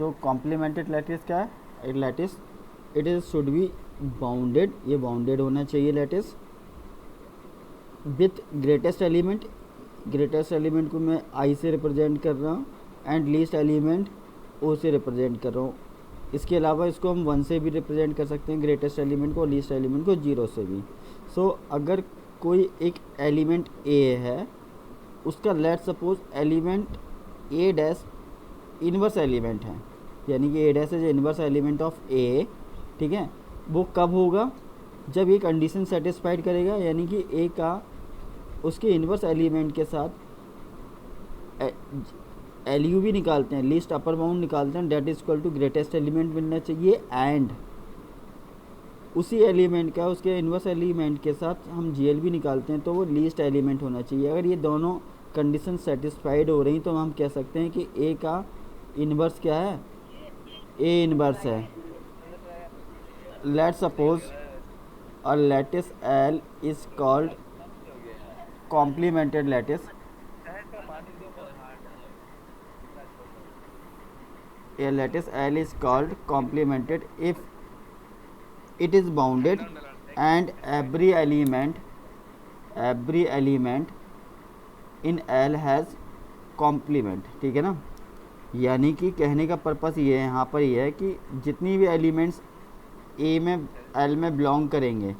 सो complimented lattice क्या है? Lattice it is should be bounded, ये बाउंडेड होना चाहिए lattice with greatest element. Greatest element को मैं आई से रिप्रेजेंट कर रहा हूँ एंड लीस्ट एलिमेंट ओ से रिप्रेजेंट कर रहा हूँ। इसके अलावा इसको हम 1 से भी रिप्रेजेंट कर सकते हैं ग्रेटेस्ट एलिमेंट को, लीस्ट एलिमेंट को 0 से भी। सो अगर कोई एक एलिमेंट ए है, उसका let suppose element A dash inverse element है, यानी कि A dash is inverse element of A, ठीक है। वो कब होगा? जब ये कंडीशन सेटिस्फाइड करेगा, यानी कि ए का उसके इन्वर्स एलिमेंट के साथ एल यू भी निकालते हैं, लीस्ट अपर बाउंड निकालते हैं, that is equal to greatest element मिलना चाहिए एंड उसी एलिमेंट का उसके इन्वर्स एलिमेंट के साथ हम जी एल भी निकालते हैं तो वो लीस्ट एलिमेंट होना चाहिए। अगर ये दोनों कंडीशन सेटिस्फाइड हो रही तो हम कह सकते हैं कि ए का इन्वर्स क्या है? ए इन्वर्स है। Let suppose a lattice L is called complemented lattice. A lattice L is called complemented if it is bounded and every element in L has complement, ठीक है ना। यानी कि कहने का पर्पस ये है यहाँ पर ये है कि जितनी भी एलिमेंट्स ए में एल में बिलोंग करेंगे,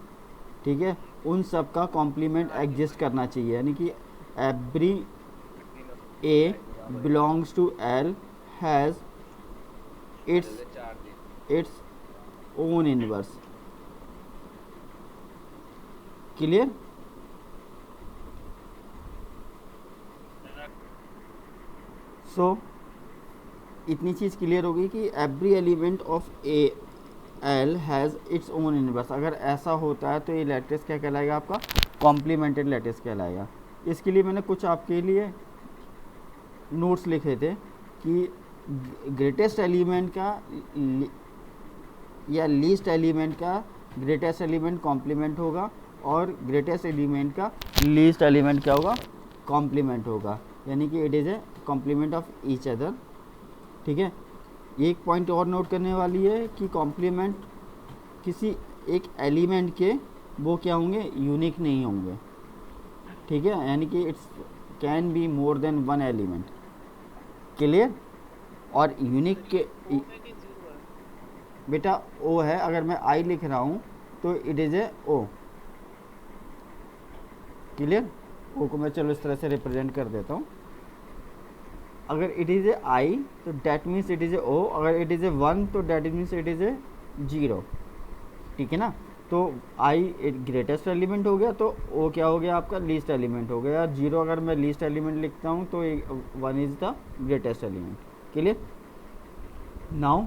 ठीक है, उन सब का कॉम्प्लीमेंट एग्जिस्ट करना चाहिए। यानी कि every A belongs to L has its own inverse. Clear? So इतनी चीज़ क्लियर होगी कि every element of A L has its own inverse. अगर ऐसा होता है तो ये लैटिस क्या कहलाएगा? आपका कॉम्प्लीमेंटेड लैटिस कहलाएगा। इसके लिए मैंने कुछ आपके लिए नोट्स लिखे थे कि ग्रेटेस्ट एलिमेंट का या लीस्ट एलिमेंट का ग्रेटेस्ट एलिमेंट कॉम्प्लीमेंट होगा और ग्रेटेस्ट एलिमेंट का लीस्ट एलिमेंट क्या होगा? कॉम्प्लीमेंट होगा। यानी कि it is a complement of each other, ठीक है। एक पॉइंट और नोट करने वाली है कि कॉम्प्लीमेंट किसी एक एलिमेंट के वो क्या होंगे? यूनिक नहीं होंगे, ठीक है। यानी कि it's can be more than one element. Clear? और यूनिक के बेटा ओ है, अगर मैं आई लिख रहा हूँ तो it is a O. Clear? O को मैं चलो इस तरह से रिप्रेजेंट कर देता हूँ। अगर इट इज़ ए आई तो that means it is a O, अगर इट इज़ ए 1 तो that means it is a 0, ठीक है ना। तो आई एक ग्रेटेस्ट एलिमेंट हो गया तो ओ क्या हो गया? आपका लीस्ट एलिमेंट हो गया। 0 अगर मैं लीस्ट एलिमेंट लिखता हूँ तो 1 is the greatest element. Clear? Now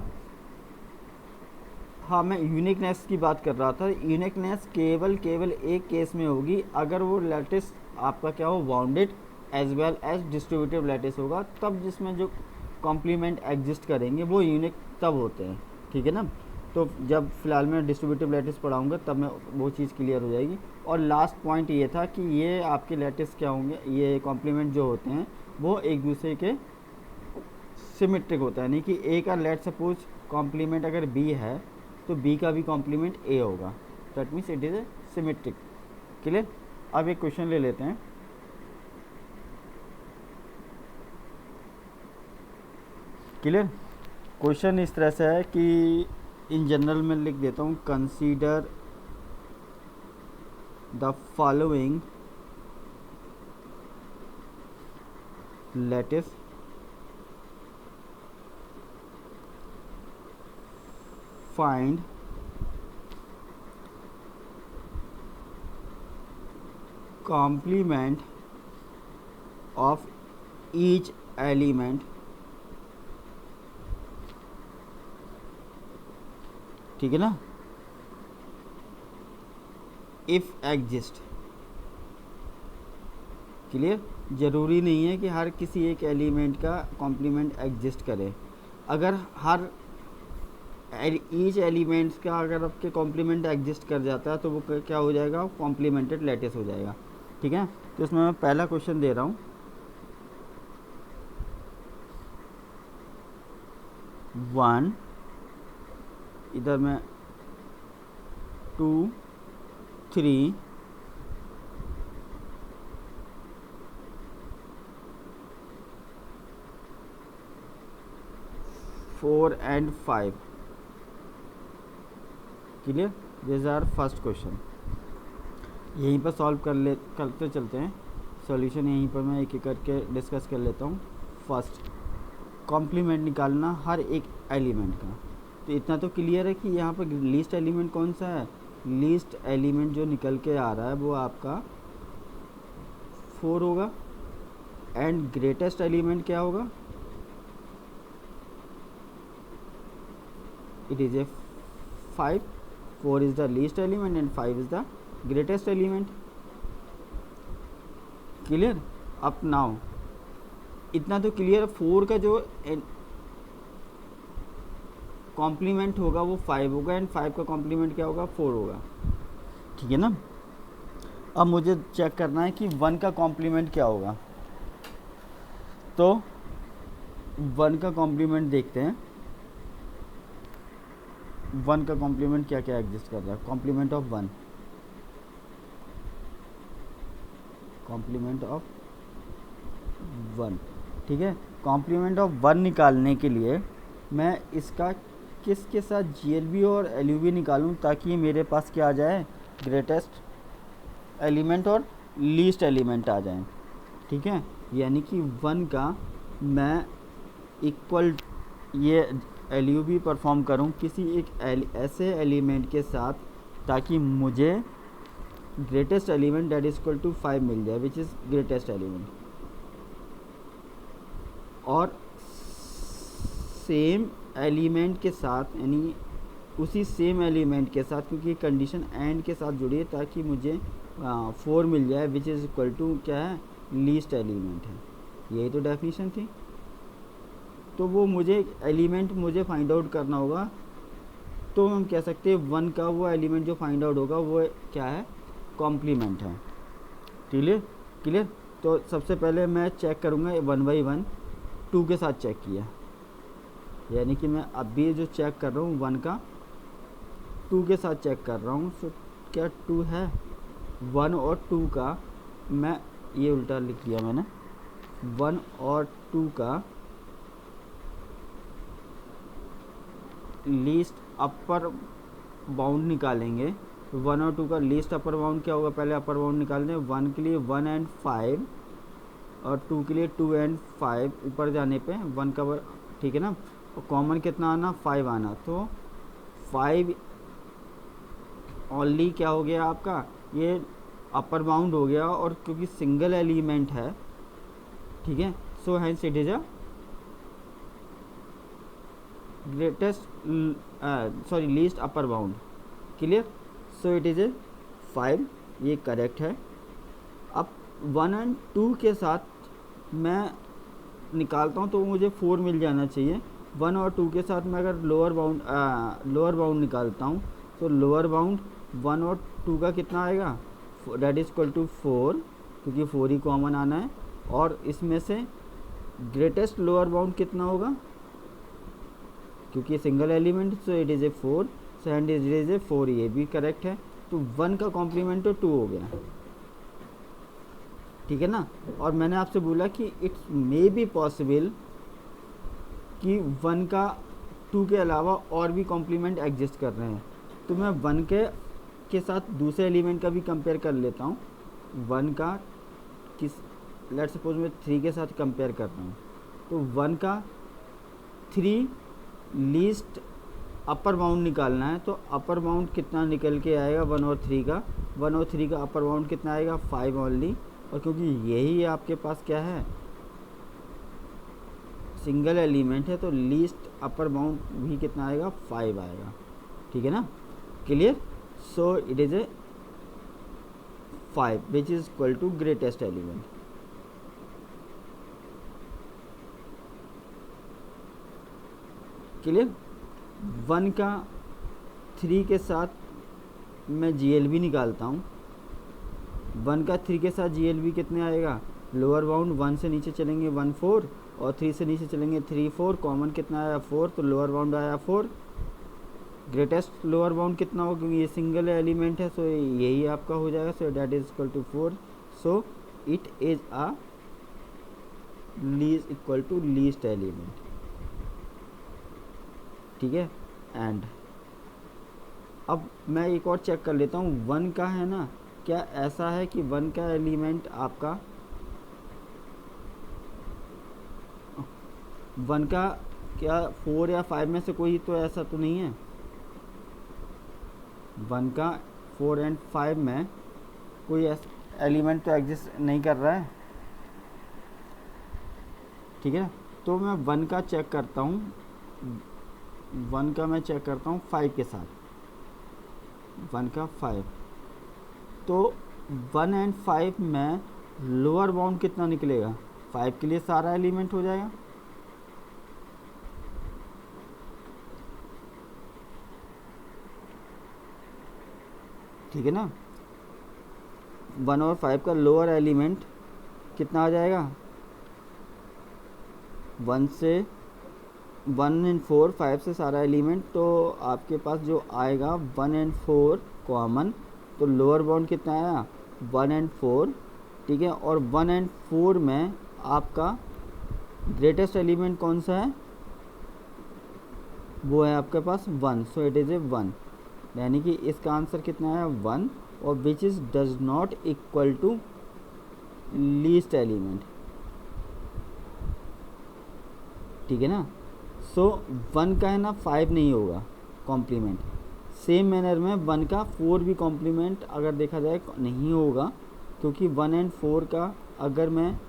हाँ, मैं यूनिकनेस की बात कर रहा था। यूनिकनेस केवल एक केस में होगी, अगर वो लैटिस आपका क्या हो? Bounded as well as distributive lattice होगा, तब जिसमें जो कॉम्प्लीमेंट एग्जिस्ट करेंगे वो यूनिक तब होते हैं, ठीक है ना। तो जब फिलहाल मैं डिस्ट्रीब्यूटिव लैटिस पढ़ाऊँगा तब मैं वो चीज़ क्लियर हो जाएगी। और लास्ट पॉइंट ये था कि ये आपके लैटिस क्या होंगे? ये कॉम्प्लीमेंट जो होते हैं वो एक दूसरे के सिमेट्रिक होता है। यानी कि ए का लेट सपोज कॉम्प्लीमेंट अगर बी है तो बी का भी कॉम्प्लीमेंट ए होगा। That means it is A symmetric. Clear? अब एक क्वेश्चन ले लेते हैं। क्लियर? क्वेश्चन इस तरह से है कि इन जनरल में लिख देता हूँ, consider the following lattice find complement of each element, ठीक है ना, if exist। क्लियर? ज़रूरी नहीं है कि हर किसी एक एलिमेंट का कॉम्प्लीमेंट एग्जिस्ट करे। अगर हर ईच एलिमेंट्स का अगर आपके कॉम्प्लीमेंट एग्जिस्ट कर जाता है तो वो क्या हो जाएगा? कॉम्प्लीमेंटेड लैटिस हो जाएगा, ठीक है। तो इसमें मैं पहला क्वेश्चन दे रहा हूँ। 1, इधर में 2, 3, 4 and 5. Clear? This are first question. यहीं पर सॉल्व करते चलते हैं। सॉल्यूशन यहीं पर मैं एक एक करके डिस्कस कर लेता हूँ। फर्स्ट, कॉम्प्लीमेंट निकालना हर एक एलिमेंट का। तो इतना तो क्लियर है कि यहाँ पर लीस्ट एलिमेंट कौन सा है। लीस्ट एलिमेंट जो निकल के आ रहा है वो आपका 4 होगा। एंड ग्रेटेस्ट एलिमेंट क्या होगा? It is a 5. 4 is the least element and 5 is the greatest element. Clear? Up now इतना तो क्लियर। 4 का जो कॉम्प्लीमेंट होगा वो 5 होगा एंड 5 का कॉम्प्लीमेंट क्या होगा? 4 होगा। ठीक है ना? अब मुझे चेक करना है कि 1 का कॉम्प्लीमेंट क्या होगा। तो 1 का कॉम्प्लीमेंट देखते हैं। 1 का कॉम्प्लीमेंट क्या क्या एग्जिस्ट कर रहा है। Complement of 1, complement of 1। ठीक है, कॉम्प्लीमेंट ऑफ 1 निकालने के लिए मैं इसका किसके साथ GLB और LUB निकालूं ताकि मेरे पास क्या आ जाए? ग्रेटेस्ट एलिमेंट और लीस्ट एलिमेंट आ जाए। ठीक है, यानी कि 1 का मैं इक्वल ये LUB परफॉर्म करूं किसी एक ऐसे एलिमेंट के साथ ताकि मुझे greatest element that is equal to 5 मिल जाए, विच इज़ ग्रेटेस्ट एलिमेंट। और सेम एलिमेंट के साथ, यानी उसी सेम एलिमेंट के साथ, क्योंकि कंडीशन एंड के साथ जुड़ी है ताकि मुझे 4 मिल जाए, विच इज़ इक्वल टू क्या है? लीस्ट एलिमेंट है। यही तो डेफिनेशन थी। तो वो मुझे एलिमेंट मुझे फाइंड आउट करना होगा। तो हम कह सकते हैं 1 का वो एलिमेंट जो फाइंड आउट होगा वो क्या है? कॉम्प्लीमेंट है। क्लियर? क्लियर? तो सबसे पहले मैं चेक करूँगा 1 by 1। 2 के साथ चेक किया, यानी कि मैं अभी जो चेक कर रहा हूँ 1 का 2 के साथ चेक कर रहा हूँ। सो क्या 2 है? 1 और 2 का मैं ये उल्टा लिख दिया मैंने। 1 और 2 का लीस्ट अपर बाउंड निकालेंगे। 1 और 2 का लीस्ट अपर बाउंड क्या होगा? पहले अपर बाउंड निकाल दें। 1 के लिए 1 and 5 और 2 के लिए 2 and 5। ऊपर जाने पे 1 का, ठीक है ना? और कॉमन कितना आना? 5 आना। तो 5 ओनली क्या हो गया आपका? ये अपर बाउंड हो गया। और क्योंकि सिंगल एलिमेंट है, ठीक है, so hence it is a greatest least upper bound. Clear? So it is ए 5, ये करेक्ट है। अब 1 and 2 के साथ मैं निकालता हूँ तो मुझे 4 मिल जाना चाहिए। 1 और 2 के साथ मैं अगर लोअर बाउंड निकालता हूँ तो लोअर बाउंड 1 और 2 का कितना आएगा? दैट इज इक्वल टू 4, क्योंकि 4 ही कॉमन आना है। और इसमें से ग्रेटेस्ट लोअर बाउंड कितना होगा? क्योंकि single element, so it is A 4, and it is ए 4, ये भी करेक्ट है। तो 1 का कॉम्प्लीमेंट तो 2 हो गया। ठीक है ना? और मैंने आपसे बोला कि इट्स मे बी पॉसिबल कि 1 का 2 के अलावा और भी कॉम्प्लीमेंट एग्जिस्ट कर रहे हैं। तो मैं 1 के साथ दूसरे एलिमेंट का भी कंपेयर कर लेता हूँ। 1 का लेट्स सपोज मैं 3 के साथ कंपेयर कर रहा हूँ। तो 1 का 3 लीस्ट अपर बाउंड निकालना है। तो अपर बाउंड कितना निकल के आएगा? 1 और 3 का। 1 और 3 का अपर बाउंड कितना आएगा? 5 ओनली। और क्योंकि यही आपके पास क्या है? सिंगल एलिमेंट है, तो लीस्ट अपर बाउंड भी कितना आएगा? 5 आएगा। ठीक है ना? Clear? So it is a 5 which is equal to greatest element. Clear? 1 का 3 के साथ मैं GLB निकालता हूँ। 1 का 3 के साथ GLB कितने आएगा? लोअर बाउंड 1 से नीचे चलेंगे 1 4, और 3 से नीचे चलेंगे 3 4, कॉमन कितना आया 4, तो लोअर बाउंड आया 4। ग्रेटेस्ट लोअर बाउंड कितना होगा, क्योंकि ये सिंगल एलिमेंट है, सो यही आपका हो जाएगा, so that is equal to 4, so it is a least equal to least element. ठीक है। एंड अब मैं एक और चेक कर लेता हूँ, 1 का है ना, क्या ऐसा है कि 1 का एलिमेंट आपका 1 का क्या 4 या 5 में से कोई तो ऐसा तो नहीं है, 1 का 4 एंड 5 में कोई एलिमेंट तो एग्जिस्ट नहीं कर रहा है। ठीक है, तो मैं 1 का चेक करता हूँ, 1 का मैं चेक करता हूँ 5 के साथ, 1 का 5, तो 1 एंड 5 में लोअर बाउंड कितना निकलेगा, 5 के लिए सारा एलिमेंट हो जाएगा। ठीक है ना, 1 और 5 का लोअर एलिमेंट कितना आ जाएगा, 1 से 1 एंड 4, 5 से सारा एलिमेंट, तो आपके पास जो आएगा 1 एंड 4 कॉमन, तो लोअर बाउंड कितना आया 1 एंड 4। ठीक है, और 1 एंड 4 में आपका ग्रेटेस्ट एलिमेंट कौन सा है, वो है आपके पास 1, सो इट इज़ ए 1, यानी कि इसका आंसर कितना है 1, और which is does not equal to least element. ठीक है ना, सो 1 का है ना 5 नहीं होगा कॉम्प्लीमेंट, सेम मैनर में 1 का 4 भी कॉम्प्लीमेंट अगर देखा जाए नहीं होगा, क्योंकि 1 एंड 4 का अगर मैं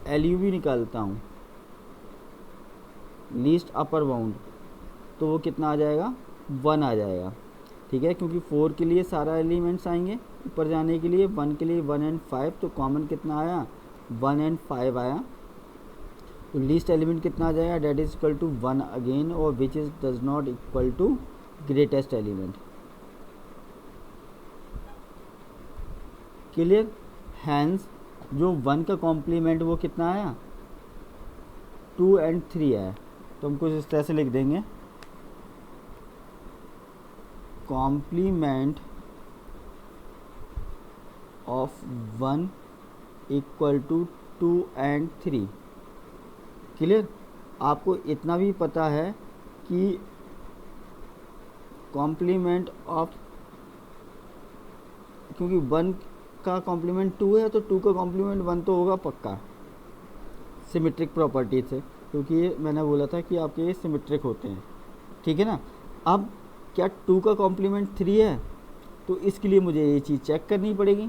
एलयू भी निकालता हूँ लीस्ट अपर बाउंड, तो वो कितना आ जाएगा 1 आ जाएगा। ठीक है, क्योंकि 4 के लिए सारा एलिमेंट्स आएंगे ऊपर जाने के लिए, 1 के लिए 1 एंड 5, तो कॉमन कितना आया 1 एंड 5 आया, तो लीस्ट एलिमेंट कितना आ जाएगा, that is equal to 1 again, और which is does not equal to greatest element. Clear, hence जो 1 का कॉम्प्लीमेंट वो कितना आया 2 एंड 3 आया, तो हम कुछ इस तरह से लिख देंगे, complement of 1 equal to 2 and 3। Clear, आपको इतना भी पता है कि कॉम्प्लीमेंट ऑफ, क्योंकि 1 का कॉम्प्लीमेंट 2 है, तो 2 का कॉम्प्लीमेंट 1 तो होगा पक्का, सिमेट्रिक प्रॉपर्टी से, क्योंकि ये मैंने बोला था कि आपके ये सिमेट्रिक होते हैं। ठीक है ना, अब क्या 2 का कॉम्प्लीमेंट 3 है, तो इसके लिए मुझे ये चीज़ चेक करनी पड़ेगी।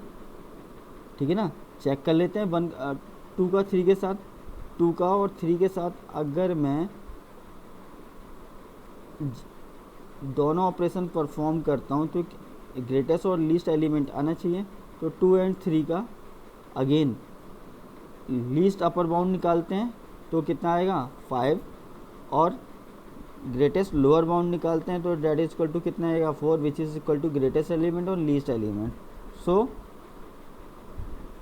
ठीक है ना, चेक कर लेते हैं 2 का 3 के साथ, 2 का और 3 के साथ अगर मैं दोनों ऑपरेशन परफॉर्म करता हूँ, तो ग्रेटेस्ट और लीस्ट एलिमेंट आना चाहिए, तो 2 एंड 3 का अगेन लीस्ट अपर बाउंड निकालते हैं, तो कितना आएगा 5, और ग्रेटेस्ट लोअर बाउंड निकालते हैं, तो डेट इज इक्वल टू कितना आएगा 4, which is equal to greatest element और लीस्ट एलिमेंट। सो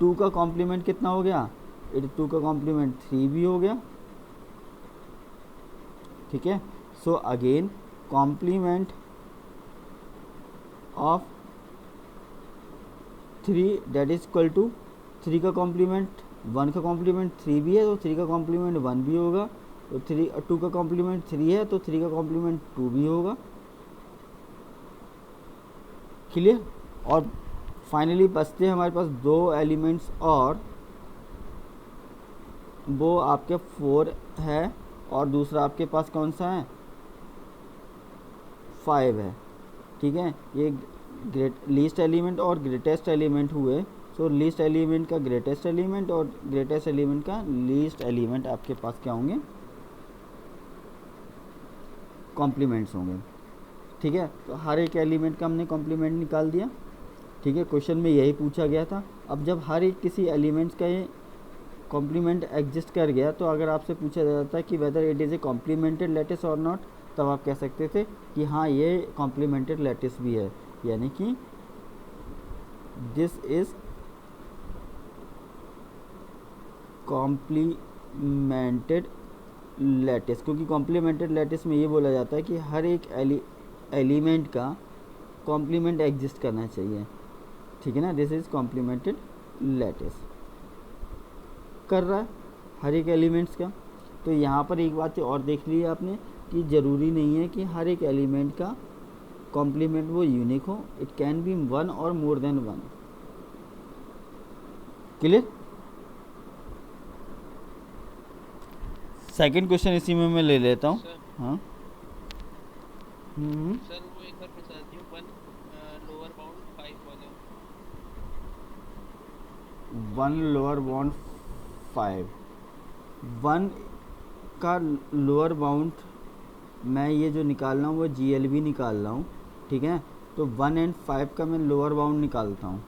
2 का कॉम्प्लीमेंट कितना हो गया, 2 का कॉम्प्लीमेंट 3 भी हो गया। ठीक है, so again complement of 3 that is equal to 3 का कॉम्प्लीमेंट 1 का कॉम्प्लीमेंट 3 भी है, तो 3 का कॉम्प्लीमेंट 1 भी होगा, तो 2 का कॉम्प्लीमेंट 3 है, तो 3 का कॉम्प्लीमेंट 2 भी होगा। क्लियर, और फाइनली बचते हैं हमारे पास 2 एलिमेंट्स, और वो आपके 4 है, और दूसरा आपके पास कौन सा है 5 है। ठीक है, ये लीस्ट एलिमेंट और ग्रेटेस्ट एलिमेंट हुए, सो लीस्ट एलिमेंट का ग्रेटेस्ट एलिमेंट और ग्रेटेस्ट एलिमेंट का लीस्ट एलिमेंट आपके पास क्या होंगे, कॉम्प्लीमेंट्स होंगे। ठीक है, तो हर एक एलिमेंट का हमने कॉम्प्लीमेंट निकाल दिया। ठीक है, क्वेश्चन में यही पूछा गया था। अब जब हर एक किसी एलिमेंट्स का ये कॉम्प्लीमेंट एग्जिस्ट कर गया, तो अगर आपसे पूछा जाता है कि weather it is a complemented lattice और नॉट, तब आप कह सकते थे कि हाँ ये कॉम्प्लीमेंटेड लैटिस भी है, यानी कि दिस इज कॉम्प्लीमेंटेड लैटिस, क्योंकि कॉम्प्लीमेंटेड लैटिस में ये बोला जाता है कि हर एक एलिमेंट का कॉम्प्लीमेंट एग्जिस्ट करना चाहिए, ठीक है ना। दिस इज़ कॉम्प्लीमेंटेड लैटिस, कर रहा है हर एक एलिमेंट्स का। तो यहाँ पर एक बात और देख ली आपने कि ज़रूरी नहीं है कि हर एक एलिमेंट का कॉम्प्लीमेंट वो यूनिक हो, इट कैन बी वन और more than one. Clear. Second question इसी में मैं ले लेता हूँ। हाँ सर वो एक बार बता दियो, वन लोअर बाउंड 5 वाला। वन लोअर बाउंड 5, वन का लोअर बाउंड मैं ये जो निकाल रहा हूँ वो GLB निकाल रहा हूँ, ठीक है। तो 1 और 5 का मैं लोअर बाउंड निकालता हूँ।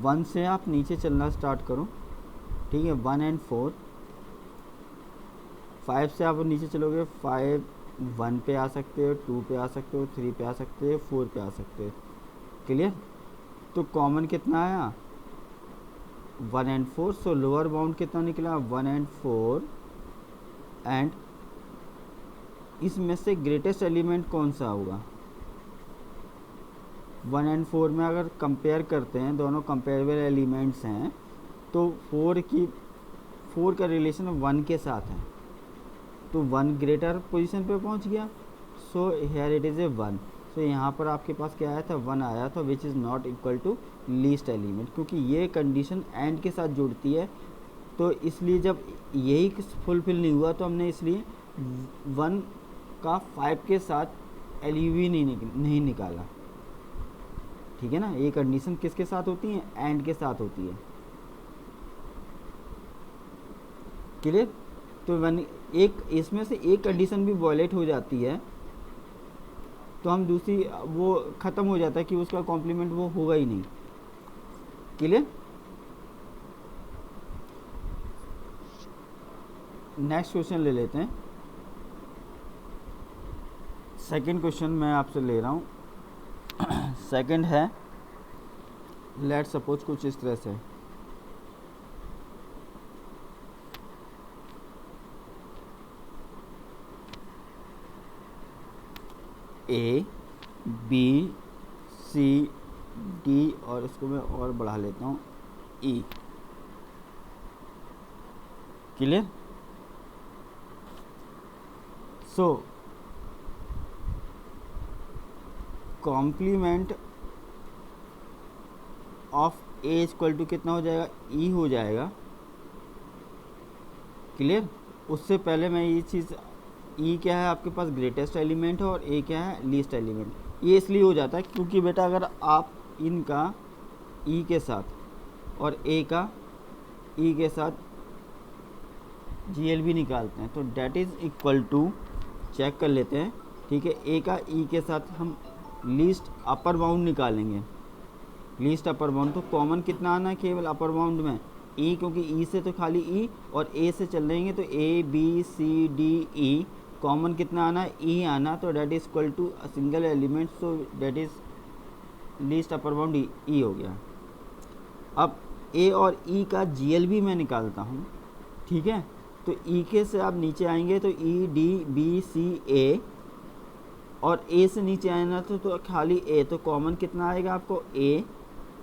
1 से आप नीचे चलना स्टार्ट करो, ठीक है। 1 और 4, 5 से आप नीचे चलोगे, 5 1 पे आ सकते हो, 2 पे आ सकते हो, 3 पे आ सकते हो, 4 पे आ सकते हो। क्लियर। तो कॉमन कितना आया 1 और 4, सो लोअर बाउंड कितना निकला 1 और 4। एंड इसमें से ग्रेटेस्ट एलिमेंट कौन सा होगा 1 और 4 में। अगर कंपेयर करते हैं, दोनों कंपेरेबल एलिमेंट्स हैं, तो 4 का रिलेशन 1 के साथ है, तो 1 ग्रेटर पोजीशन पे पहुंच गया। So here it is a 1। सो यहाँ पर आपके पास क्या आया था 1 आया था, which is not equal to least element, क्योंकि ये कंडीशन एंड के साथ जुड़ती है। तो इसलिए जब यही फुलफिल नहीं हुआ तो हमने इसलिए 1 का 5 के साथ LUV नहीं निकाला, ठीक है ना। ये कंडीशन किसके साथ होती है, एंड के साथ होती है। क्लियर। तो एक इसमें से एक कंडीशन भी वॉयलेट हो जाती है तो हम दूसरी वो ख़त्म हो जाता है कि उसका कॉम्प्लीमेंट वो होगा ही नहीं। क्लियर। नेक्स्ट क्वेश्चन ले लेते हैं। सेकंड क्वेश्चन मैं आपसे ले रहा हूँ। सेकंड है, लेट सपोज कुछ इस तरह से, A B C D और इसको मैं और बढ़ा लेता हूँ E। Clear. So complement of A equal to कितना हो जाएगा, E हो जाएगा। क्लियर। उससे पहले मैं ये चीज़, E क्या है आपके पास ग्रेटेस्ट एलिमेंट है और A क्या है लीस्ट एलिमेंट। ये इसलिए हो जाता है क्योंकि बेटा अगर आप इनका E के साथ और A का E के साथ GLB निकालते हैं तो that is equal to, check कर लेते हैं, ठीक है। A का E के साथ हम लीस्ट अपर बाउंड निकालेंगे, लीस्ट अपर बाउंड। तो कॉमन कितना आना है केवल अपर बाउंड में E, क्योंकि E से तो खाली E और A से चल रहेंगे तो A B C D E, common कितना आना है E आना। तो that is equal to single element, so that is least upper bound E हो गया। अब A और E का GLB मैं निकालता हूँ, ठीक है। तो E के से आप नीचे आएंगे तो E D B C A, और A से नीचे आना तो खाली A, तो कॉमन कितना आएगा आपको A,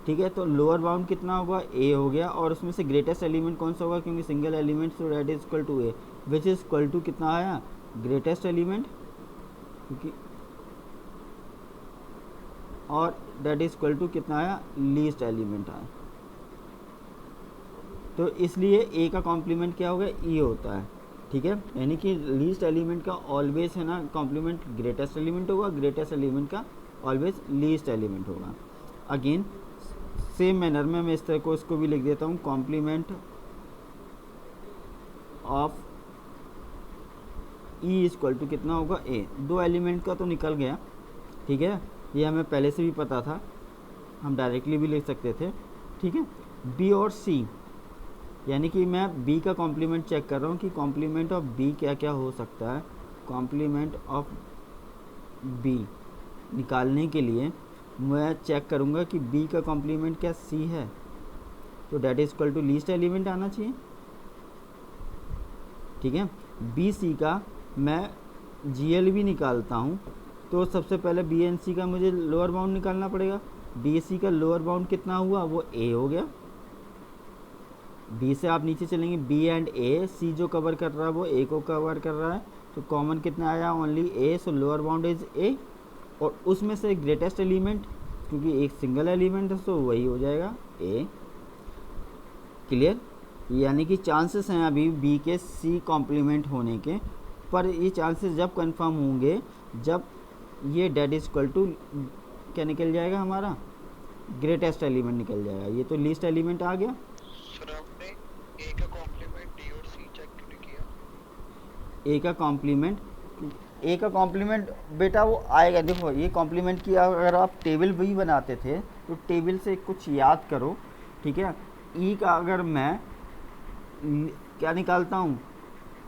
ठीक है। तो लोअर बाउंड कितना होगा A हो गया, और उसमें से ग्रेटेस्ट एलिमेंट कौन सा होगा क्योंकि single element, so that is equal to A, which is equal to कितना आया ग्रेटेस्ट एलिमेंट, क्योंकि और डेट इज इक्वल टू कितना आया लीस्ट एलिमेंट आया। तो इसलिए A का कॉम्प्लीमेंट क्या होगा E होता है, ठीक है। यानी कि लीस्ट एलिमेंट का ऑलवेज है ना कॉम्प्लीमेंट ग्रेटेस्ट एलिमेंट होगा, ग्रेटेस्ट एलिमेंट का ऑलवेज लीस्ट एलिमेंट होगा। अगेन सेम मैनर में मैं इस तरह को इसको भी लिख देता हूँ, complement of E equal to कितना होगा A। दो एलिमेंट का तो निकल गया, ठीक है। ये हमें पहले से भी पता था, हम डायरेक्टली भी लिख सकते थे, ठीक है। B और C, यानी कि मैं B का कॉम्प्लीमेंट चेक कर रहा हूँ कि कॉम्प्लीमेंट ऑफ B क्या क्या हो सकता है। कॉम्प्लीमेंट ऑफ B निकालने के लिए मैं चेक करूँगा कि B का कॉम्प्लीमेंट क्या C है, तो that is equal to least element आना चाहिए, ठीक है। बी सी का मैं जी एल भी निकालता हूँ, तो सबसे पहले बी एन सी का मुझे लोअर बाउंड निकालना पड़ेगा। बी सी का लोअर बाउंड कितना हुआ, वो ए हो गया। बी से आप नीचे चलेंगे, बी एंड ए, सी जो कवर कर रहा है वो ए को कवर कर रहा है, तो कॉमन कितना आया, only A, so lower bound is a. और उसमें से ग्रेटेस्ट एलिमेंट, क्योंकि एक सिंगल एलिमेंट है तो वही हो जाएगा ए। क्लियर। यानी कि चांसेस हैं अभी बी के सी कॉम्प्लीमेंट होने के, पर ये चांसेस जब कंफर्म होंगे जब ये डेट इज इक्वल टू क्या निकल जाएगा, हमारा ग्रेटेस्ट एलिमेंट निकल जाएगा। ये तो लीस्ट एलिमेंट आ गया। सर आपने ए का कॉम्प्लीमेंट डी और सी चेक क्यों नहीं किया? ए का कॉम्प्लीमेंट बेटा वो आएगा। देखो ये कॉम्प्लीमेंट की अगर आप टेबल भी बनाते थे तो टेबल से कुछ याद करो, ठीक है। ई का अगर मैं क्या निकालता हूँ,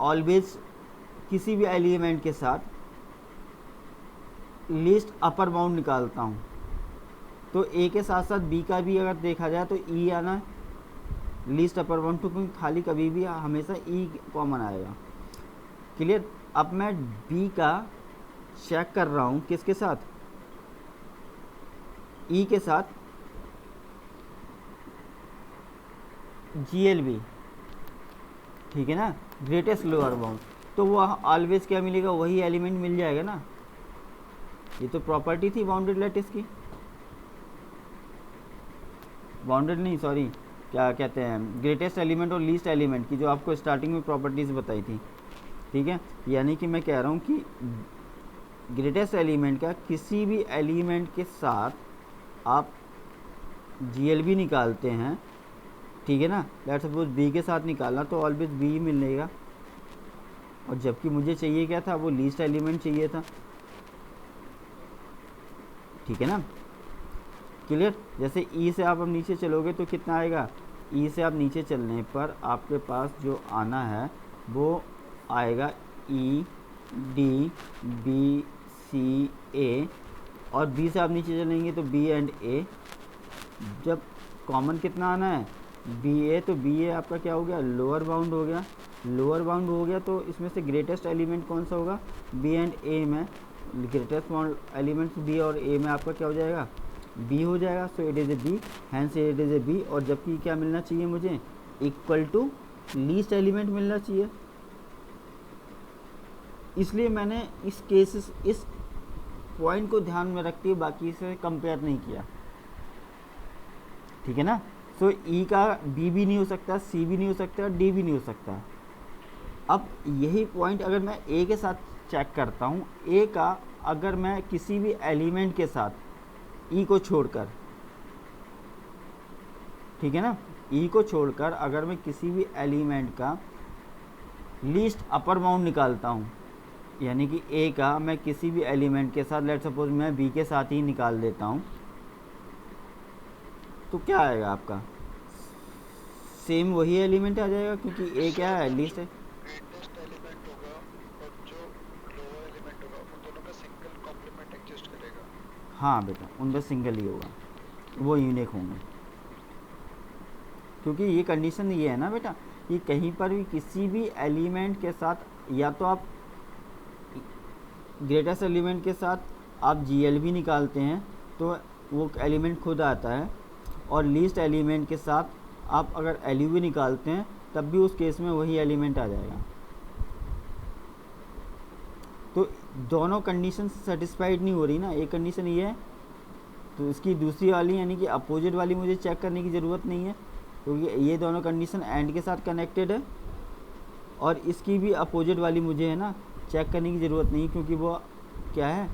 ऑलवेज किसी भी एलिमेंट के साथ लीस्ट अपर बाउंड निकालता हूँ, तो ए के साथ साथ बी का भी अगर देखा जाए तो ई आना लीस्ट अपर बाउंड, तो खाली कभी भी हमेशा ई कॉमन आएगा। क्लियर। अब मैं बी का चेक कर रहा हूँ किसके साथ, ई के साथ जी एल बी, ठीक है ना, ग्रेटेस्ट लोअर बाउंड, तो वो ऑलवेज क्या मिलेगा, वही एलिमेंट मिल जाएगा ना। ये तो प्रॉपर्टी थी बाउंडेड लैटिस की, बाउंडेड नहीं सॉरी क्या कहते हैं, ग्रेटेस्ट एलिमेंट और लीस्ट एलिमेंट की जो आपको स्टार्टिंग में प्रॉपर्टीज़ बताई थी, ठीक है। यानी कि मैं कह रहा हूँ कि ग्रेटेस्ट एलिमेंट का किसी भी एलिमेंट के साथ आप GLB निकालते हैं, ठीक है ना। लेट्स सपोज बी के साथ निकालना तो ऑलवेज बी मिलेगा, और जबकि मुझे चाहिए क्या था, वो लीस्ट एलिमेंट चाहिए था, ठीक है ना। क्लियर। जैसे ई से आप अब नीचे चलोगे तो कितना आएगा, ई से आप नीचे चलने पर आपके पास जो आना है वो आएगा ई डी बी सी ए, और बी से आप नीचे चलेंगे तो बी एंड ए। जब कॉमन कितना आना है, बी ए, तो बी ए आपका क्या हो गया, लोअर बाउंड हो गया। लोअर बाउंड हो गया तो इसमें से ग्रेटेस्ट एलिमेंट कौन सा होगा, बी एंड ए में ग्रेटेस्ट एलिमेंट्स बी और ए में आपका क्या हो जाएगा, बी हो जाएगा। So it is a B, hence it is a B. और जबकि क्या मिलना चाहिए मुझे, इक्वल टू लीस्ट एलिमेंट मिलना चाहिए। इसलिए मैंने इस केसेस इस पॉइंट को ध्यान में रखते हुए बाकी से कंपेयर नहीं किया, ठीक है ना। सो ई का बी भी नहीं हो सकता, सी भी नहीं हो सकता, डी भी नहीं हो सकता। अब यही पॉइंट अगर मैं ए के साथ चेक करता हूँ, ए का अगर मैं किसी भी एलिमेंट के साथ ई को छोड़कर, ठीक है ना, ई को छोड़कर अगर मैं किसी भी एलिमेंट का लीस्ट अपर बाउंड निकालता हूँ, यानी कि ए का मैं किसी भी एलिमेंट के साथ, लेट सपोज मैं बी के साथ ही निकाल देता हूँ, तो क्या आएगा आपका, सेम वही एलिमेंट आ जाएगा, क्योंकि ए क्या है, लीस्ट है। ग्रेटेस्ट एलिमेंट होगा और जो लोअर एलिमेंट होगा उन दोनों का सिंगल कॉम्प्लीमेंट एग्जिस्ट करेगा। हाँ बेटा, उनका सिंगल ही होगा, वो यूनिक होंगे, क्योंकि ये कंडीशन ये है ना बेटा, कि कहीं पर भी किसी भी एलिमेंट के साथ, या तो आप ग्रेटेस्ट एलिमेंट के साथ आप GLB निकालते हैं तो वो एलिमेंट खुद आता है, और लीस्ट एलिमेंट के साथ आप अगर LUV निकालते हैं तब भी उस केस में वही एलिमेंट आ जाएगा। तो दोनों कंडीशन सेटिस्फाइड नहीं हो रही ना, एक कंडीशन ये है तो इसकी दूसरी वाली यानी कि अपोजिट वाली मुझे चेक करने की ज़रूरत नहीं है, क्योंकि ये दोनों कंडीशन एंड के साथ कनेक्टेड है, और इसकी भी अपोजिट वाली मुझे है ना चेक करने की ज़रूरत नहीं, क्योंकि वो क्या है,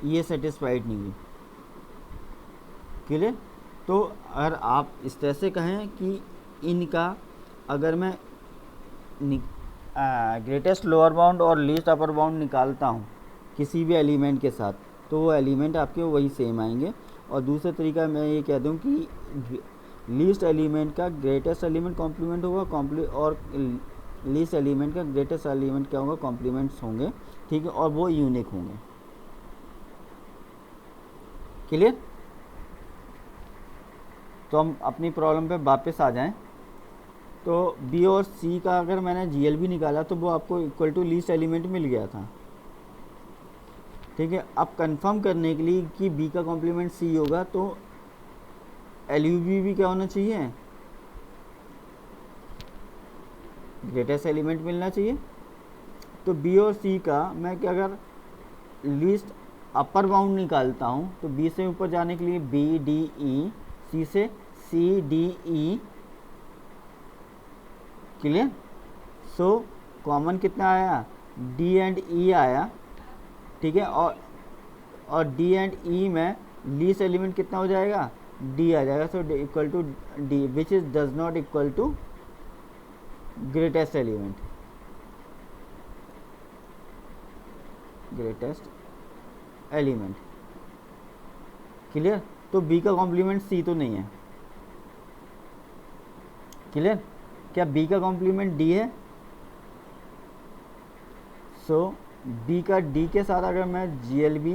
ये सेटिस्फाइड नहीं हुई। क्लियर। तो अगर आप इस तरह से कहें कि इनका अगर मैं ग्रेटेस्ट लोअर बाउंड और लीस्ट अपर बाउंड निकालता हूँ किसी भी एलिमेंट के साथ, तो वो एलिमेंट आपके वही सेम आएंगे। और दूसरा तरीका मैं ये कह दूँ कि लीस्ट एलिमेंट का ग्रेटेस्ट एलिमेंट कॉम्प्लीमेंट होगा, और लीस्ट एलिमेंट का ग्रेटेस्ट एलिमेंट क्या होगा, कॉम्प्लीमेंट्स होंगे, ठीक है, और वो यूनिक होंगे। क्लियर। तो हम अपनी प्रॉब्लम पे वापस आ जाएं। तो तो बी और सी का अगर मैंने GLB निकाला तो वो आपको इक्वल टू लीस्ट एलिमेंट मिल गया था, ठीक है। अब कंफर्म करने के लिए कि बी का कॉम्प्लीमेंट सी होगा तो LUB भी क्या होना चाहिए, ग्रेटेस्ट एलिमेंट मिलना चाहिए। तो बी और सी का मैं क्या अगर लीस्ट अपर बाउंड निकालता हूँ तो बी से ऊपर जाने के लिए BDE, सी से CDE, क्लियर। सो कॉमन कितना आया, D एंड E आया, ठीक है। और D एंड E में लीस्ट एलिमेंट कितना हो जाएगा, D आ जाएगा। So equal to D which is does not equal to greatest element, greatest element, clear. तो B का कॉम्प्लीमेंट C तो नहीं है, क्लियर। क्या B का कॉम्प्लीमेंट D है, सो B का D के साथ अगर मैं GLB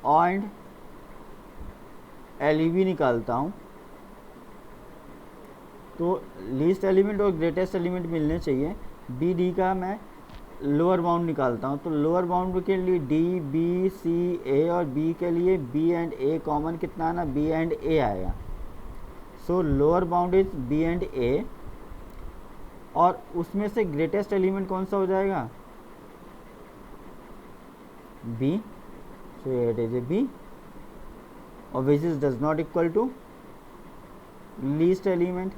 एंड LUB निकालता हूँ तो लीस्ट एलिमेंट और ग्रेटेस्ट एलिमेंट मिलने चाहिए। BD का मैं लोअर बाउंड निकालता हूँ तो लोअर बाउंड के लिए D, B, C, A और B के लिए B एंड A कॉमन कितना है ना, B एंड A आएगा। सो lower bound is B and A और उसमें से ग्रेटेस्ट एलिमेंट कौन सा हो जाएगा, B। So it is a B और which is does not equal to least element.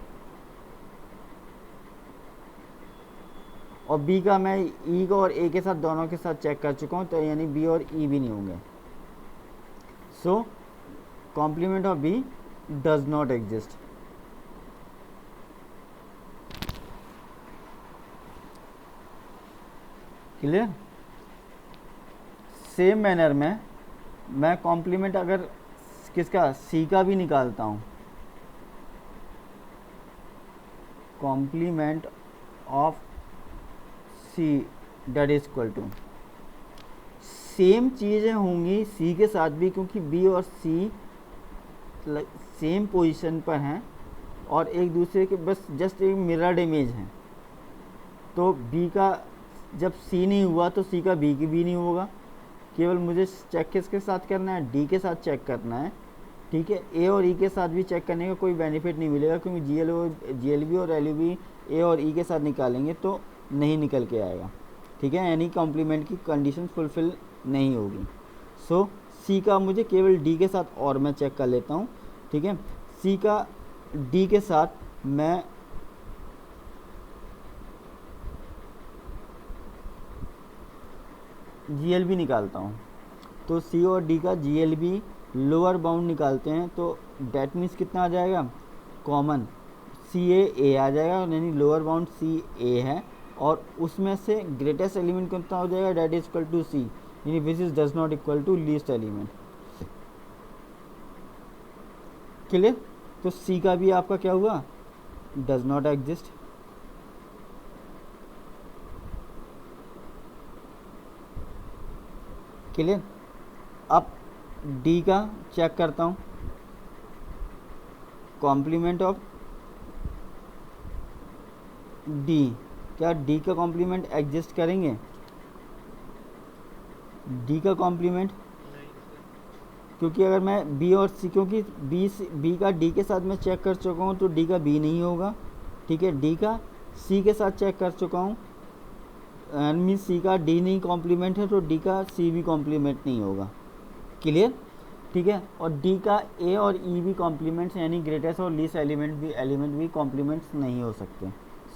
और B का मैं E को और A के साथ दोनों के साथ चेक कर चुका हूँ तो यानी B और E भी नहीं होंगे। So complement of B does not exist. Clear. Same manner में मैं कॉम्प्लीमेंट अगर किसका, C का भी निकालता हूँ, complement of C that is equal to, same चीज़ें होंगी C के साथ भी क्योंकि B और C सेम पोजीशन पर हैं और एक दूसरे के बस जस्ट एक मिरर्ड इमेज हैं। तो B का जब C नहीं हुआ तो C का B की भी नहीं होगा। केवल मुझे चेक किसके साथ करना है, D के साथ चेक करना है, ठीक है। A और E के साथ भी चेक करने का कोई बेनिफिट नहीं मिलेगा क्योंकि GLB और LUB A और E के साथ निकालेंगे तो नहीं निकल के आएगा, ठीक है। यानी कॉम्प्लीमेंट की कंडीशन फुलफिल नहीं होगी। सो C का मुझे केवल D के साथ और मैं चेक कर लेता हूँ, ठीक है। C का D के साथ मैं GLB निकालता हूँ तो C और D का GLB लोअर बाउंड निकालते हैं तो डेट मीन्स कितना आ जाएगा, कॉमन CA आ जाएगा यानी लोअर बाउंड CA है और उसमें से ग्रेटेस्ट एलिमेंट कितना हो जाएगा, that is equal to C यानी which is does not equal to least element. Clear. तो C का भी आपका क्या हुआ, डज नॉट एग्जिस्ट। क्लियर। अब D का चेक करता हूँ, कॉम्प्लीमेंट ऑफ D, क्या D का कॉम्प्लीमेंट एग्जिस्ट करेंगे, D का कॉम्प्लीमेंट, क्योंकि अगर मैं B और C, क्योंकि B का D के साथ मैं चेक कर चुका हूँ तो D का B नहीं होगा, ठीक है। D का C के साथ चेक कर चुका हूँ मीन C का D नहीं कॉम्प्लीमेंट है तो D का C भी कॉम्प्लीमेंट नहीं होगा। क्लियर, ठीक है। और D का A और E भी कॉम्प्लीमेंट्स यानी ग्रेटेस्ट और लीस्ट एलिमेंट भी कॉम्प्लीमेंट्स नहीं हो सकते।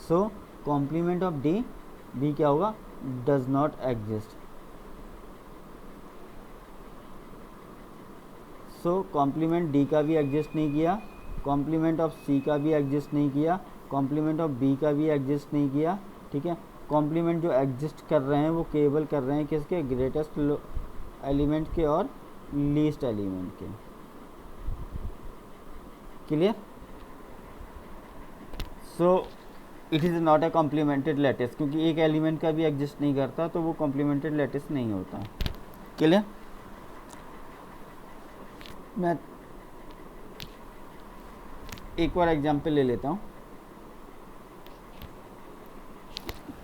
सो कॉम्प्लीमेंट ऑफ D क्या होगा, does not exist. So complement D का भी एग्जिस्ट नहीं किया, कॉम्प्लीमेंट ऑफ C का भी एग्जिस्ट नहीं किया, कॉम्प्लीमेंट ऑफ B का भी एग्जिस्ट नहीं किया, ठीक है। कॉम्प्लीमेंट जो एग्जिस्ट कर रहे हैं वो केवल कर रहे हैं किसके, ग्रेटेस्ट एलिमेंट के और लीस्ट एलिमेंट के। Clear. So it is not a complemented lattice क्योंकि एक एलिमेंट का भी एग्जिस्ट नहीं करता तो वो कॉम्प्लीमेंटेड लैटिस नहीं होता। क्लियर। मैं एक और एग्जांपल ले लेता हूँ।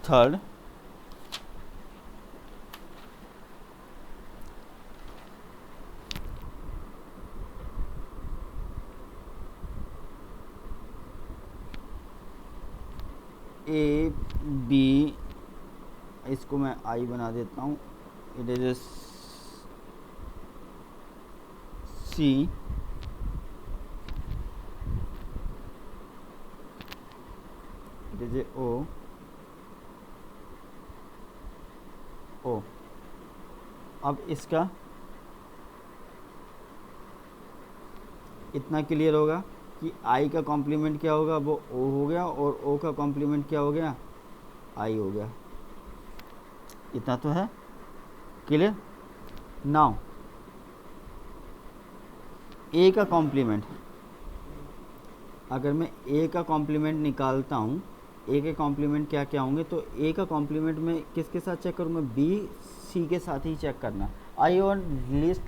थर्ड ए बी, इसको मैं आई बना देता हूँ, it is C, it is O, O. अब इसका इतना क्लियर होगा कि आई का कॉम्प्लीमेंट क्या होगा, वो ओ हो गया, और ओ का कॉम्प्लीमेंट क्या हो गया, आई हो गया। इतना तो है क्लियर। नाउ ए का कॉम्प्लीमेंट, अगर मैं ए का कॉम्प्लीमेंट निकालता हूँ, ए के कॉम्प्लीमेंट क्या क्या होंगे, तो ए का कॉम्प्लीमेंट मैं किसके साथ चेक करूँगा, बी सी के साथ ही चेक करना। आई और लीस्ट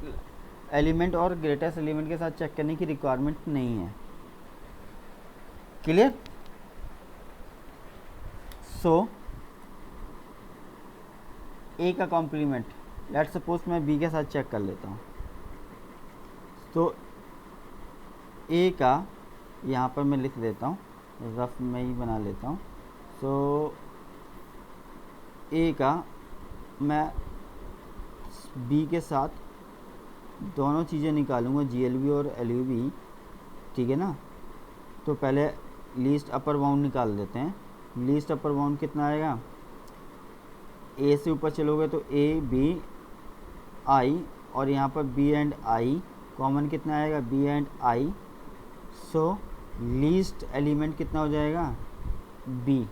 एलिमेंट और ग्रेटेस्ट एलिमेंट के साथ चेक करने की रिक्वायरमेंट नहीं है। क्लियर। सो ए का कॉम्प्लीमेंट, लेट सपोज मैं बी के साथ चेक कर लेता हूँ, तो ए का यहाँ पर मैं लिख देता हूँ, रफ में ही बना लेता हूँ। सो ए का मैं बी के साथ दोनों चीज़ें निकालूंगा, GLB और LUB, ठीक है ना। तो पहले लीस्ट अपर बाउंड निकाल देते हैं। लीस्ट अपर बाउंड कितना आएगा, ए से ऊपर चलोगे तो A B I, और यहाँ पर B एंड I कॉमन कितना आएगा, B and I। So least element कितना हो जाएगा, B।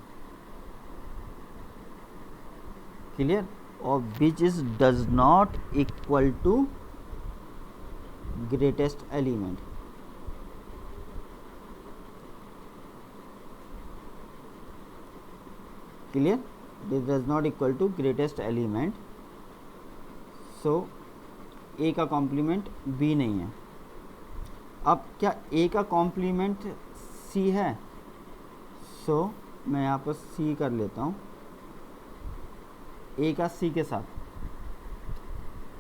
क्लियर। और which is does not equal to greatest element. Clear, this does not equal to greatest element. So A का कॉम्प्लीमेंट बी नहीं है। अब क्या ए का कॉम्प्लीमेंट सी है, सो मैं यहाँ पर सी कर लेता हूँ। ए का सी के साथ,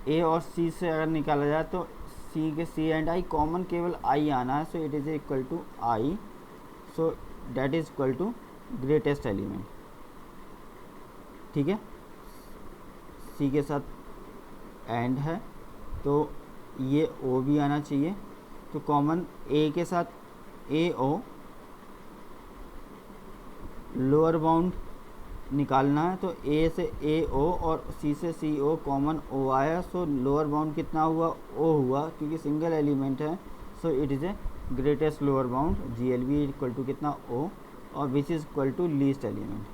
ए और सी से अगर निकाला जाए तो सी के सी एंड आई कॉमन केवल आई आना है, so it is equal to I, so that is equal to greatest element. ठीक है, सी के साथ एंड है तो ये ओ भी आना चाहिए, तो कॉमन ए के साथ ए ओ, लोअर बाउंड निकालना है तो ए से ए ओ और सी से सी ओ कॉमन ओ आया, सो लोअर बाउंड कितना हुआ, ओ हुआ, क्योंकि सिंगल एलिमेंट है, so it is a greatest lower bound. GLB equal to कितना, ओ, और which is equal to least element.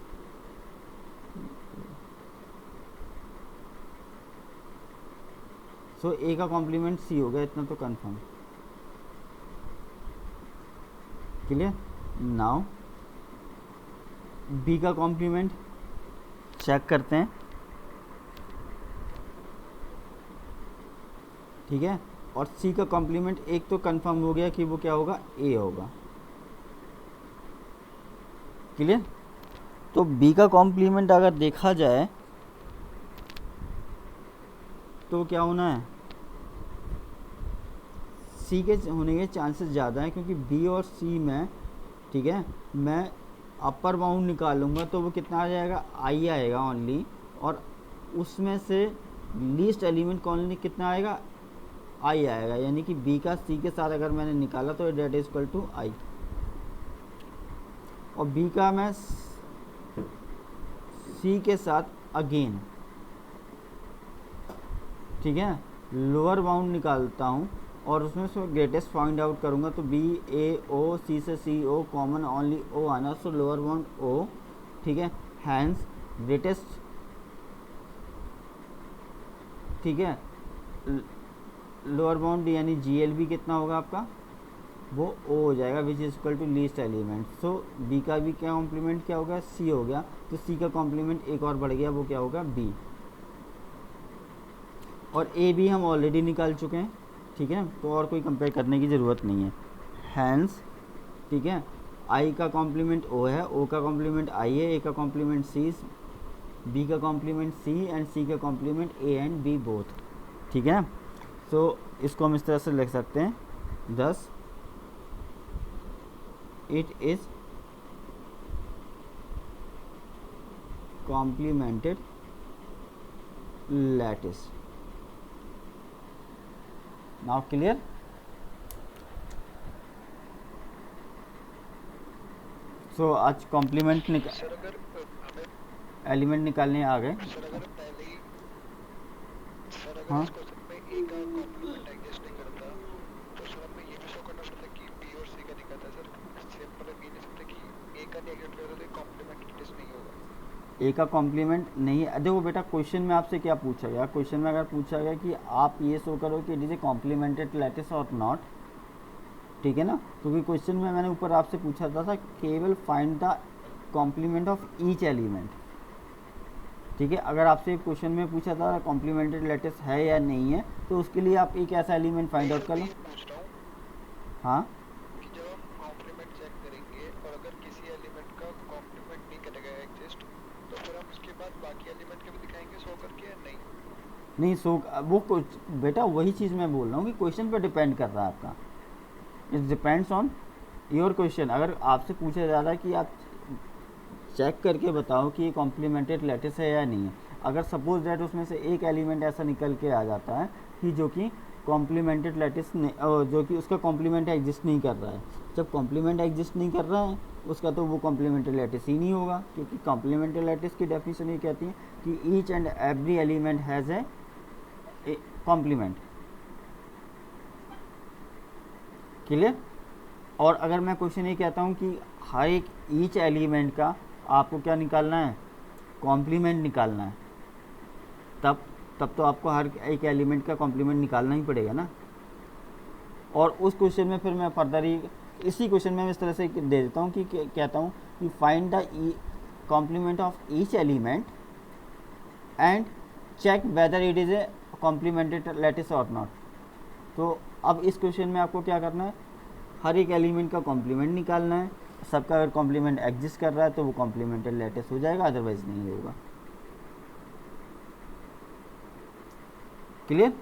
So A का कॉम्प्लीमेंट सी हो गया, इतना तो कंफर्म। क्लियर। नाउ बी का कॉम्प्लीमेंट चेक करते हैं, ठीक है। और सी का कॉम्प्लीमेंट एक तो कंफर्म हो गया कि वो क्या होगा, ए होगा। क्लियर। तो बी का कॉम्प्लीमेंट अगर देखा जाए तो क्या होना है, सी के होने के चांसेस ज़्यादा हैं, क्योंकि बी और सी में, ठीक है, मैं अपर बाउंड निकालूंगा तो वो कितना आ जाएगा, आई आएगा ओनली, और उसमें से लीस्ट एलिमेंट कॉन्ली कितना आएगा, आई आएगा, यानी कि बी का सी के साथ अगर मैंने निकाला तो डेट इज इक्वल टू आई। और बी का मैं सी के साथ अगेन, ठीक है, लोअर बाउंड निकालता हूँ और उसमें से ग्रेटेस्ट फाइंड आउट करूँगा, तो बी ए ओ, सी से सी ओ कॉमन ओनली ओ आना, सो लोअर बाउंड ओ, ठीक है, हैंस ग्रेटेस्ट, ठीक है, लोअर बाउंड यानी GLB कितना होगा आपका, वो ओ हो जाएगा, which is equal to least element. So B का भी क्या कॉम्प्लीमेंट क्या हो गया, सी हो गया, तो सी का कॉम्प्लीमेंट एक और बढ़ गया, वो क्या होगा, बी। और ए भी हम ऑलरेडी निकाल चुके हैं, ठीक है, तो और कोई कंपेयर करने की ज़रूरत नहीं है, हैंस, ठीक है, आई का कॉम्प्लीमेंट ओ है, ओ का कॉम्प्लीमेंट आई है, ए का कॉम्प्लीमेंट सी, बी का कॉम्प्लीमेंट सी एंड सी का complement A and B both. ठीक है ना। सो इसको हम इस तरह से लिख सकते हैं, thus it is complemented lattice. Now clear. So आज कॉम्प्लीमेंट सर अगर हमें एलिमेंट निकालने आ गए। सर अगर पहले ही सर अगर हाँ इस क्वेश्चन में ए का कॉम्प्लीमेंट एग्जिस्ट नहीं करता तो सर हमें ये भी शो करना पड़ता कि बी और सी का निकलता है सर। सिंपल ये नहीं सकते कि ए का नहीं एग्जिस्ट करता तो कॉम्प्लीमेंट एग्जिस्ट नहीं होगा। ए का कॉम्प्लीमेंट नहीं है। देखो बेटा क्वेश्चन में आपसे क्या पूछा गया, क्वेश्चन में अगर पूछा गया कि आप ये शो करो कि it is A complemented lattice और नॉट, ठीक है ना, क्योंकि क्वेश्चन में मैंने ऊपर आपसे पूछा था केवल find the complement of each element. ठीक है, अगर आपसे क्वेश्चन में पूछा था कॉम्प्लीमेंटेड लैटिस है या नहीं है, तो उसके लिए आप एक ऐसा एलिमेंट फाइंड आउट कर लो। मैं पूछ रहा हूँ हाँ कि जब हम कॉम्प्लीमेंट चेक करेंगे और अगर किसी एलिमेंट का कॉम्प्लीमेंट नहीं करेगा एग्जिस्ट तो फिर हम उसके बाद बाकी एलिमेंट के भी दिखाएंगे शो करके या नहीं? नहीं, सो वो कुछ बेटा वही चीज़ मैं बोल रहा हूँ कि क्वेश्चन पे डिपेंड कर रहा है आपका। It depends on your question. अगर आपसे पूछा जा रहा है कि आप चेक करके बताओ कि ये कॉम्प्लीमेंटेड लैटिस है या नहीं है, अगर सपोज दैट उसमें से एक एलिमेंट ऐसा निकल के आ जाता है कि जो कि कॉम्प्लीमेंटेड लैटिस जो कि उसका कॉम्प्लीमेंट एग्जिस्ट नहीं कर रहा है, जब कॉम्प्लीमेंट एग्जिस्ट नहीं कर रहा है उसका, तो वो कॉम्प्लीमेंटेड लैटिस ही नहीं होगा, क्योंकि कॉम्प्लीमेंटेड लैटिस की डेफिनेशन ये कहती है कि each and every element has a complement. Clear. और अगर मैं क्वेश्चन ये कहता हूँ कि हर एक ईच एलिमेंट का आपको क्या निकालना है, कॉम्प्लीमेंट निकालना है, तब तो आपको हर एक एलिमेंट का कॉम्प्लीमेंट निकालना ही पड़ेगा ना। और उस क्वेश्चन में फिर मैं फर्दर ही इसी क्वेश्चन में मैं इस तरह से दे देता हूँ कि कहता हूँ कि find the complement of each element and check whether it is a complemented lattice और नॉट। तो अब इस क्वेश्चन में आपको क्या करना है, हर एक एलिमेंट का कॉम्प्लीमेंट निकालना है, सबका अगर कॉम्प्लीमेंट एग्जिस्ट कर रहा है तो वो कॉम्प्लीमेंटेड लैटिस हो जाएगा, अदरवाइज नहीं होगा। क्लियर।